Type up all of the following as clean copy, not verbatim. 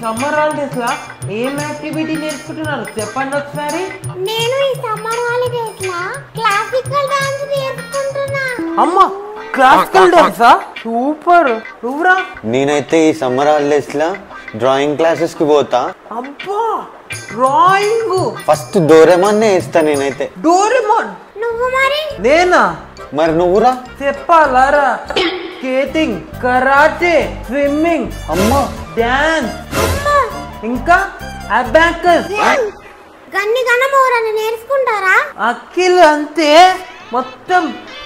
Summer holidays లా ఏం activity నేర్చుకుంటున్నారు చెప్పండి ఒకసారి. నేను ఈ సమ్మర్ హాలిడేస్ లా క్లాసికల్ డాన్స్ నేర్చుకుంటున్నా. అమ్మా క్లాసికల్ డాన్సా? సూపర్. నువ్వురా? నేనైతే ఈ సమ్మర్ హాలిడేస్ లా డ్రాయింగ్ క్లాసెస్ కి పోతా. అబ్బా డ్రాయింగ్ ఫస్ట్ డోరేమాన్ వేస్తా నేనైతే. డోరేమాన్? నువ్వు మరి? నేనా? మరి నువ్వురా? చెప్పాలారా? స్కేటింగ్, కరాటే, స్విమ్మింగ్, అమ్మా డాన్స్, ఇంకా అబాకస్. గన్ని గణమోరని నేర్చుకుంటారా? అఖిల్ అంతే మొత్తం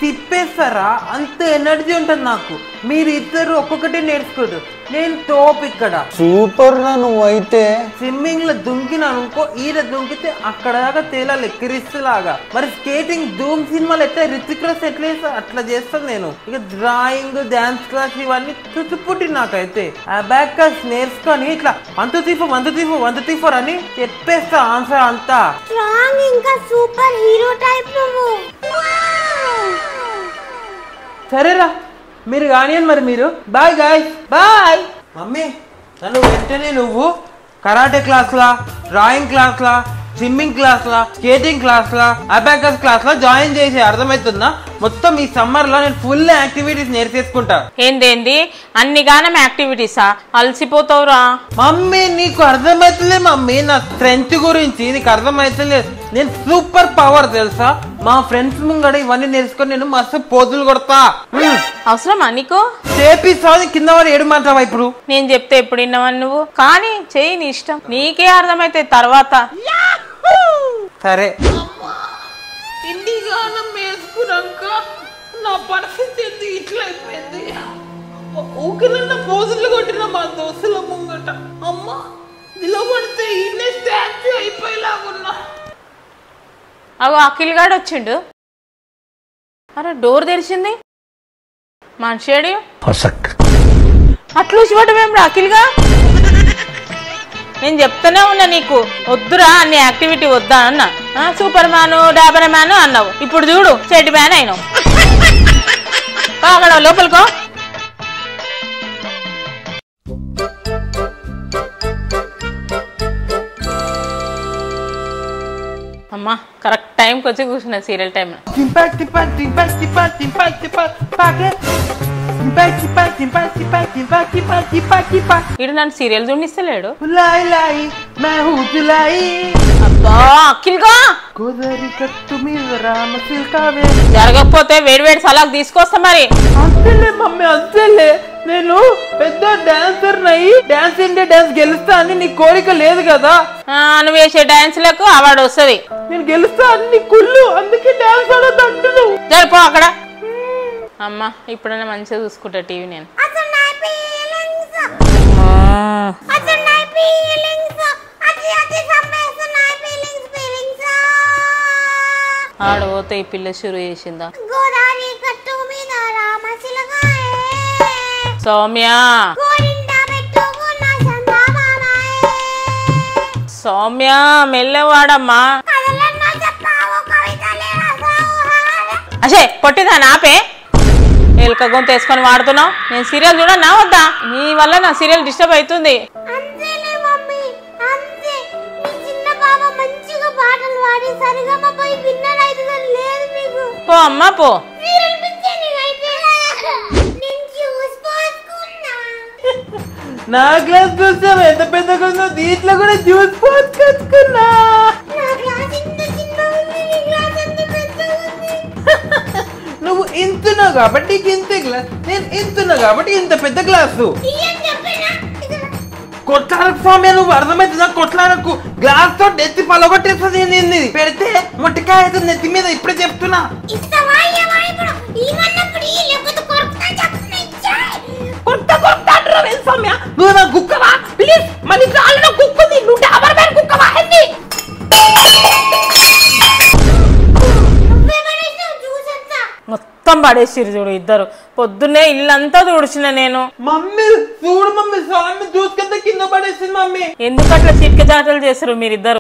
తిప్పేస్తారా, అంత ఎనర్జీ ఉంటుంది నాకు. మీరు ఇద్దరు ఒక్కొక్కటి నేర్చుకోరు, నేను తోపు ఇక్కడ. సూపర్ రా నువ్వైతే. స్విమ్మింగ్ లో దుంకినాను అనుకో, ఈడ దుంకితే అక్కడ దాకా తేలాలి ఎక్కిరిస్తులాగా. మరి స్కేటింగ్ ధూమ్ సినిమాలు ఎట్లా రితిక్ రోషన్ ఎట్లా చేస్తా అట్లా చేస్తాను నేను. ఇక డ్రాయింగ్, డాన్స్ క్లాస్ ఇవన్నీ చుట్టుపుట్టి నాకైతే. అబాకస్ నేర్చుకొని ఇట్లా 1 2 3 4 1 2 3 4 1 2 3 4 అని చెప్పేస్తా ఆన్సర్ అంతా. స్ట్రాంగ్ ఇంకా సూపర్ హీరో టైప్ నువ్వు. సరేరా మీరు కానియన్ మరి మీరు. Bye guy bye. మమ్మీ నన్ను వెంటనే నువ్వు కరాటే క్లాస్లా, డ్రాయింగ్ క్లాస్లా, స్విమ్మింగ్ క్లాస్లా, స్కేటింగ్ క్లాస్లా, అబాకస్ క్లాస్లా జాయిన్ చేసి అర్థమవుతుందా? మొత్తం ఈ సమ్మర్ లో నేను ఫుల్ యాక్టివిటీస్ నేర్చేసుకుంటా. ఏందేంది అన్ని గానం యాక్టివిటీసా? అలసిపోతావురా. మమ్మీ నీకు అర్థమైతలే మమ్మీ, నా స్ట్రెంత్ గురించి నీకు అర్థమైతలేదు. నేను సూపర్ పవర్ తెలుసా? మా ఫ్రెండ్స్ ముంగడ ఇవన్నీ నేర్చుకొని నేను మస్తు పోజులు కొడతా. అవసరమా నీకు? చేపిస్తా కింద వాడు ఏడు మాట్లావా ఇప్పుడు? నేను చెప్తే ఎప్పుడు విన్నావని నువ్వు? కానీ చెయ్యి నీ ఇష్టం, నీకే అర్థమైతే తర్వాత. సరే. ఇన్ని గానం వేసుకున్నాక నా పరిస్థితి ఎందుకు ఇట్లా అయిపోయింది? ఊకినన్న పోజులు కొట్టిన మా దోస్తుల ముంగట అమ్మ నిలబడితే ఇన్నే స్టాచ్యూ అయిపోయేలాగున్నా. అగో అఖిల్ గాడు వచ్చిండు. అరే డోర్ తెరిచింది, మనిషేడు అట్లు చూడమేమ్రా అఖిల్గా. నేను చెప్తూనే ఉన్నా నీకు వద్దురా అన్ని యాక్టివిటీ వద్దా అన్న. సూపర్ మ్యాన్, డాబర్ మ్యాన్ అన్నావు, ఇప్పుడు చూడు చెడ్డి మ్యాన్ అయినావు. అక్కడ లోపలికో. అమ్మా కరెక్ట్ టైంకి వచ్చి కూర్చున్నా సీరియల్ టైం. ఇడు నన్ను సీరియల్ చూడిస్తలేడు. అబ్బా అఖిల్గా జరగకపోతే వేడి వేడి సలాక్ తీసుకొస్తా మరి. అంతేలే మమ్మీ అంతేలే, నేను పెద్ద డాన్సర్ నయ్యి డాన్స్ ఇండియా డాన్స్ గెలుస్తా అని నీ కోరిక లేదు కదా? నువ్వు వేసే డాన్స్ లకు అవార్డు వస్తుంది. నేను గెలుస్తా అన్ని కుళ్ళు, అందుకే డాన్స్ ఆడదంటు. జరిపో అక్కడ. అమ్మా ఇప్పుడైనా మంచిగా చూసుకుంటా టీవీ నేను. ఆడ పోతే ఈ పిల్ల షురు చేసిందా? సౌమ్య సౌమ్య మెల్లవాడమ్మా. అసే పొట్టిదా నాపే ఎలుక గొంతు వేసుకొని వాడుతున్నావు. నేను సీరియల్ చూడన్నా వద్దా? నీ వల్ల నా సీరియల్ డిస్టర్బ్ అవుతుంది. పో అమ్మా పో. నా గ్లాస్ చూసావు ఎంత పెద్దగా ఉందో, దీంట్లో కూడా జ్యూస్ పోసుకొచ్చుకున్నా. నువ్వు ఇంతున్నావు కాబట్టి ఇంత గ్లాస్, నేను ఇంతున్నా కాబట్టి ఇంత పెద్ద గ్లాసు. కొట్లాడకు స్వామి, నువ్వు అర్థమవుతుందా? కొట్లాడకు. గ్లాస్ తో నెత్తి పలగొట్టేస్తుంది. నేను పెడితే మొట్టికాయ అవుతుంది నెత్తి మీద, ఇప్పుడే చెప్తున్నా. నువ్వు నా కుక్కవా? ప్లీజ్ మళ్ళీ చాలు కుక్కుంది. నువ్వు డాబర్ మ్యాన్ కుక్కవా? మొత్తం పడేసిరు చూడు ఇద్దరు. పొద్దున్నే ఇల్లంతా తుడిచిన నేను. మమ్మీ చూడు మమ్మీ, స్వామి చూసుకుంటే కింద పడేసింది మమ్మీ. ఎందుకు అట్లా చిట్క జాటలు చేస్తారు మీరిద్దరు?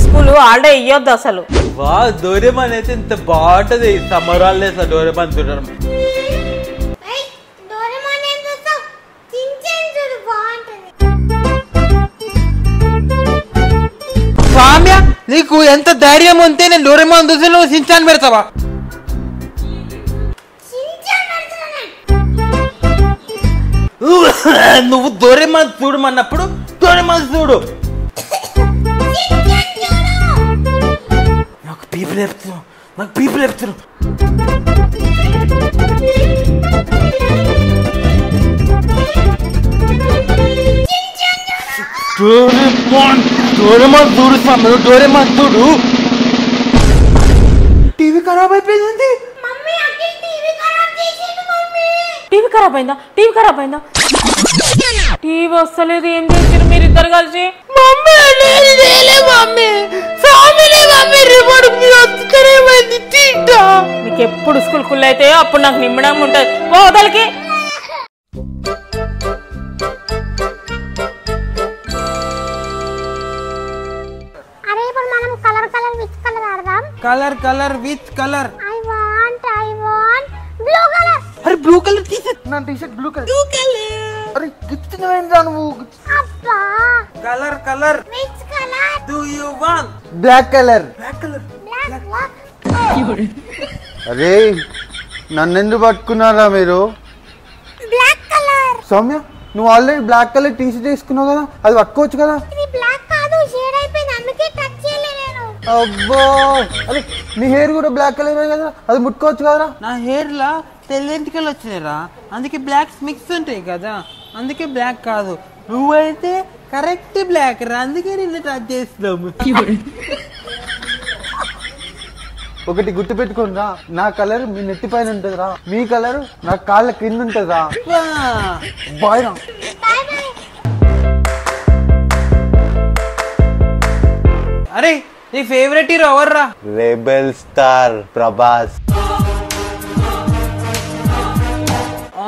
స్కూల్ హాలిడే ఇయ్యొద్దు అసలు. వా డోరేమాన్ అయితే ఇంత బాగుంటది సమ్మర్ హాలిడేస్ లో డోరేమాన్ చూడడం. నీకు ఎంత ధైర్యం ఉంటే నేను డోరేమాన్ చూసి నువ్వు సించాన్ పెడతావా? నువ్వు డోరేమాన్ చూడమన్నప్పుడు డోరేమాన్ చూడు. నాకు పీపుల్ చెప్తున్నావు, నాకు పీపుల్ చెప్తున్నావు. డోరేమాన్ చూడు స్వామి, డోరేమాన్ చూడు. టీవీ ఖరాబ్ అయిపోయింది. టీవీ ఖరాబ్ అయిందా? టీవీ ఖరాబ్ అయిందా? టీవీ వస్తలేదు. ఏం చేసారు మీరు ఇద్దరు కలిసి? మీకు ఎప్పుడు స్కూల్ కుల్ అయితే అప్పుడు నాకు నిమ్మడం ఉంటది. పోదలకి colour colour with colour. I want blue color. అరే బ్లూ కలర్ టీ-షర్ట్. నా టీ-షర్ట్ బ్లూ కలర్. అరే గిచ్చినవేంద్రా నువ్వు? అబ్బా. Colour colour. Which color? Do you want? Black colour. Black colour. Black. అరే నన్నెందుకు పట్టుకున్నారా మీరు? Black color. సౌమ్య నువ్వు ఆల్రెడీ బ్లాక్ కలర్ టీ-షర్ట్ వేసుకున్నావు కదా, అది పట్టుకోవచ్చు కదా. ఇది బ్లాక్ కాదు, షేడ్ అయిపోయింది, అందుకే టచ్ చేయలే నేను. అబ్బో అరే నీ హెయిర్ కూడా బ్లాక్ కలర్ కదా, అది ముట్టుకోవచ్చు కదరా. నా హెయిర్ లా తెల్లెంటికలు వచ్చినాయిరా, అందుకే బ్లాక్స్ మిక్స్ ఉంటాయి కదా, అందుకే బ్లాక్ కాదు. నువ్వైతే కరెక్ట్ బ్లాక్ రా, అందుకే నిన్ను టచ్ చేస్తున్నాము. ఒకటి గుర్తు పెట్టుకోండిరా, నా కలర్ మీ నెత్తి పైన ఉంటదిరా, మీ కలర్ నా కాళ్ళ కింద ఉంటదిరా. బాయ్ రా. అరే నీ ఫేవరెట్ హీరో ఎవర్రా? Rebel star Prabhas.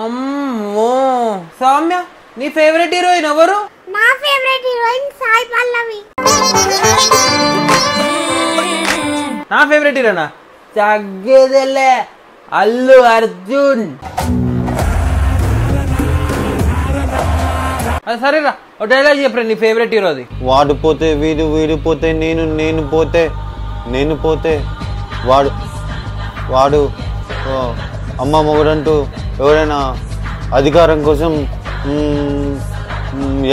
అమ్మో. సౌమ్య నీ ఫేవరెట్ హీరోయిన్ ఎవరు? నా ఫేవరెట్ హీరోయిన్ సాయి పల్లవి. నా ఫేవరెట్ హీరోనా? తగ్గేదేలే అల్లు అర్జున్. సరేరా ఒక డైలాగ్ చెప్పరా నీ ఫేవరెట్ హీరోది. వాడు పోతే వీడు, వీడు పోతే నేను, నేను పోతే నేను పోతే వాడు, వాడు అమ్మ మొగుడంటూ ఎవరైనా అధికారం కోసం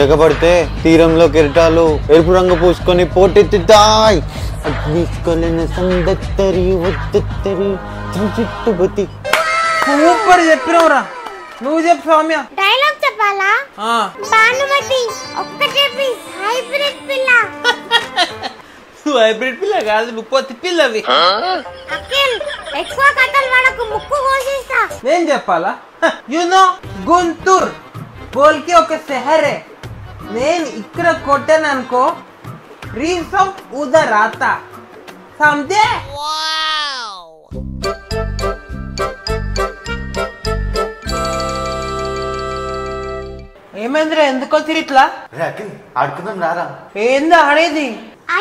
ఎగబడితే తీరంలో కిరీటాలు ఎరుపు రంగు పూసుకొని పోటెత్తుతాయి. సూపర్ చెప్పినవురా. నువ్వు చెప్పు సౌమ్య. డైలాగ్ చెప్పాలా? భానుమతి ఒక్కటే పీస్ హైబ్రిడ్ పిల్ల. నువ్వు హైబ్రిడ్ పిల్ల కాదు, నువ్వు పొత్తి పిల్లవి. అఖిల్ ఎక్కువ కథలు వాడకు, ముక్కు కోసేస్తా. నేను చెప్పాలా? గుంటూరు బోల్కి ఒక షహరే, నేను ఇక్కడ కొట్టాను అనుకో రీసం ఉదర్ ఆతా, సమझे? ఏమైందిరా, ఎందుకు వచ్చి ఇట్లా? ఆడుకుందాం రారా. ఏందా ఆడేది?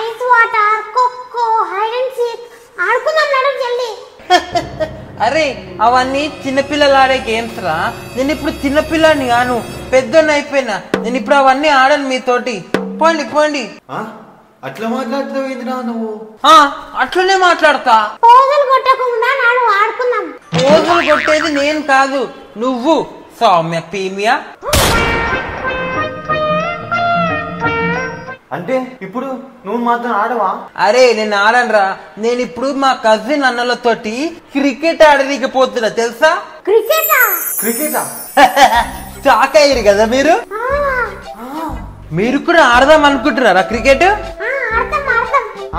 Ice water, kho kho, hide and seek ఆడుకుందాం మేడం జల్దీ. అరే అవన్నీ చిన్నపిల్లలు ఆడే గేమ్స్ రా. నేను ఇప్పుడు చిన్నపిల్లని కాను, పెద్దోన్ని అయిపోయినా. నేను ఇప్పుడు అవన్నీ ఆడను మీతోటి. పోండి పోండి. అట్లా మాట్లాడుతావు నువ్వు? అట్లనే మాట్లాడతా. పోజులు కొట్టకుండా నాడు ఆడుకుందాం. పోజులు కొట్టేది నేను కాదు, నువ్వు సౌమ్య పీమియా. అంటే ఇప్పుడు నువ్వు మాత్రం ఆడవా? అరే నేను ఆడనురా. నేను ఇప్పుడు మా కజిన్ అన్నలతోటి క్రికెట్ ఆడలేకపోతున్నా తెలుసా? క్రికెటా? షాక్ అయ్యారు కదా మీరు. మీరు కూడా ఆడదాం అనుకుంటున్నారా క్రికెట్?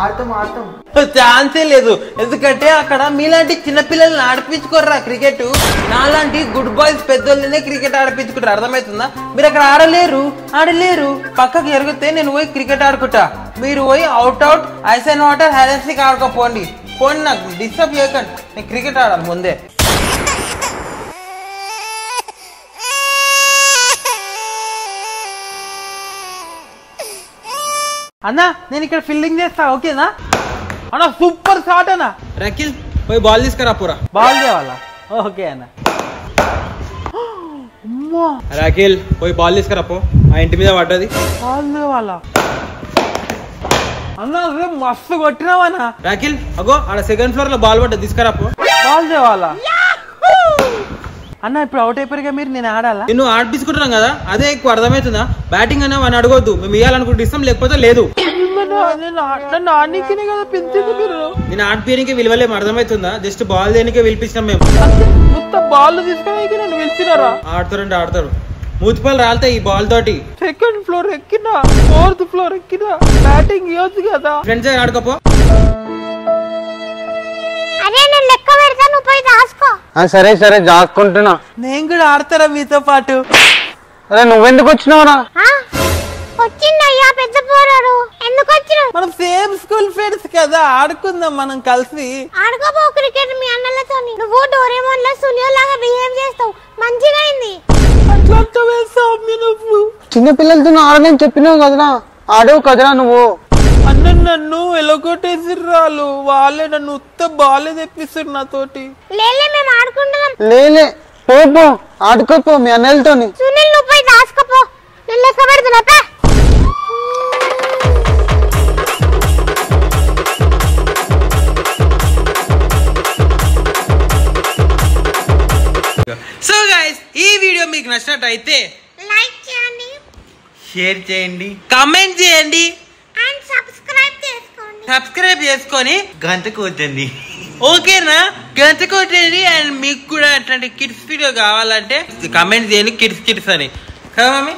ఆడతాం. ఛాన్సే లేదు, ఎందుకంటే అక్కడ మీలాంటి చిన్నపిల్లల్ని ఆడిపించుకోర్రా క్రికెట్. నాలాంటి గుడ్ బాయ్స్ పెద్దోళ్ళనే క్రికెట్ ఆడిపించుకుంటారు, అర్థమవుతుందా? మీరు అక్కడ ఆడలేరు. పక్కకి ఎరిగితే నేను పోయి క్రికెట్ ఆడుకుంటా, మీరు పోయి అవుట్ ఐస్ అండ్ వాటర్ హైలెన్సీకి ఆడుకోపోండి. పోండి, నాకు డిస్టర్బ్ చేయకండి, నేను క్రికెట్ ఆడాలి ముందే. అన్నా నేను ఇక్కడ ఫీల్డింగ్ చేస్తా, ఓకేనా అన్నా? సూపర్ షాట్ అన్నా. రకిల్ పోయి బాల్ తీసుకురా, పూరా బాల్ తేవాలా? ఓకే అన్న. రకిల్ పోయి బాల్ తీసుకురా పో, ఆ ఇంటి మీద పడ్డది. బాల్ తేవాలా? అన్న అదే మస్తు కొట్టినావనా. రాకిల్ అగో ఆడ సెకండ్ ఫ్లోర్ లో బాల్ పడ్డా తీసుకురాపో. బాల్ తేవాలా అన్న? ఇప్పుడు అవుట్ అయిపోయారుగా మీరు, నేను ఆడాలా? నిన్ను ఆడిపించుకుంటున్నాం కదా, అదే ఎక్కువ అర్థమవుతుందా? బ్యాటింగ్ అనే వాడిని అడగొద్దు, మేము ఇవ్వాలనుకుంటే ఇస్తాం, లేకపోతే లేదు. నన్ను ఆడనీకినే కదా పెంచింది మీరు. నేను ఆడిపోయానికే విలువలేము, అర్థమవుతుందా? జస్ట్ బాల్ దేనికే పిలిపించినాం మేము. మొత్తం బాల్ తీసుకుని నన్ను పిలిచినారా? ఆడతారంటే ఆడతారు, మూతిపల్లి రాలితాయి ఈ బాల్ తోటి. సెకండ్ ఫ్లోర్ ఎక్కినా, ఫోర్త్ ఫ్లోర్ ఎక్కినా, బ్యాటింగ్ ఇవ్వచ్చు కదా. ఫ్రెండ్స్ ఆడుకోపో. అరే నేను లెక్క పెడతా, నువ్వు పోయి దాసుకో. సరే సరే దాక్కుంటున్నా. నేను కూడా ఆడతారా మీతో పాటు? అరే నువ్వెందుకు వచ్చినావురా? వచ్చిందయ్యా పెద్ద పోరాడు. ఎందుకు వచ్చినావు? మనం సేమ్ స్కూల్ ఫ్రెండ్స్ కదా, ఆడుకుందాం మనం కలిసి. ఆడుకోపో క్రికెట్ మీ అన్నలతో. నువ్వు డోరేమోన్ లో సునియో లాగా బిహేవ్ చేస్తావు, మంచిగా అయింది. అట్లా వేస్తావు నువ్వు. చిన్న పిల్లలతో ఆడని చెప్పినావు కదరా, ఆడవు కదరా నువ్వు. అన్న నన్ను ఎలగొట్టేసిర్రాలు, వాళ్ళే నన్ను ఉత్త బాలే తెప్పిస్తారు నాతోటి. లేలే మేము ఆడుకుంటున్నాం. లేలే పో ఆడుకోపో మీ అన్నలతోని. సునీల్ నువ్వు పోయి దాసుకోపో, నేను లెక్క పెడుతున్నా. సో గైస్ ఈ వీడియో మీకు నచ్చినట్టయితే లైక్ చేయండి, షేర్ చేయండి, కామెంట్ చేయండి, అండ్ సబ్స్క్రైబ్ చేసుకోండి. సబ్స్క్రైబ్ చేసుకొని గంట కొట్టండి. ఓకేనా? గంట కొట్టండి. అండ్ మీకు కూడా అట్లాంటి కిడ్స్ వీడియో కావాలంటే కామెంట్ చేయండి, కిడ్స్ అని కదా మమ్మీ.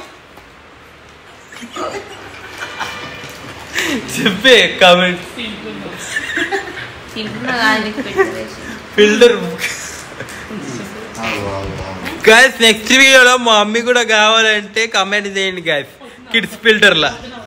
చెప్పే కామెంట్ ఫిల్టర్. గైస్ నెక్స్ట్ వీడియోలో మా మమ్మీ కూడా కావాలంటే కామెంట్ చేయండి గైస్, కిడ్స్ ఫిల్టర్లా.